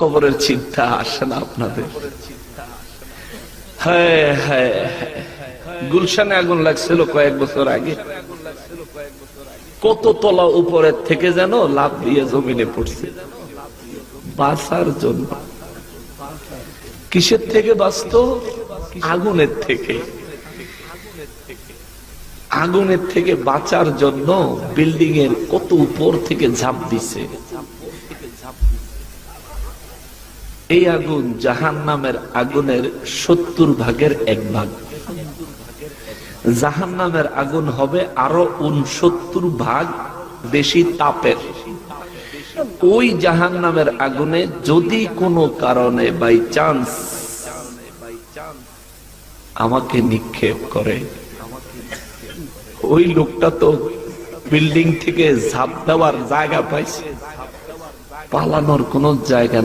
কবরের চিন্তা আসে না আপনাদের? হ্যাঁ হ্যাঁ, গুলশানে আগুন লাগছিল কয়েক বছর আগে, কত তলা উপরের থেকে যেন লাফ দিয়ে জমিনে পড়ছে বাঁচার জন্য। কিসের থেকে বাঁচত? আগুনের থেকে। আগুনের থেকে বাঁচার জন্য বিল্ডিং এর কত উপর থেকে ঝাঁপ দিছে। এই আগুন জাহান্নামের আগুনের 70 ভাগের 1 ভাগ। জাহান্নামের আগুন হবে আরো 69 ভাগ বেশি তাপের। ওই জাহান্নামের আগুনে যদি কোনো কারণে বাই চান্স আমাকে নিক্ষেপ করে, ওই লোকটা তো বিল্ডিং থেকে ঝাঁপ দেওয়ার জায়গা পাইছে, পালানোর কোন জায়গা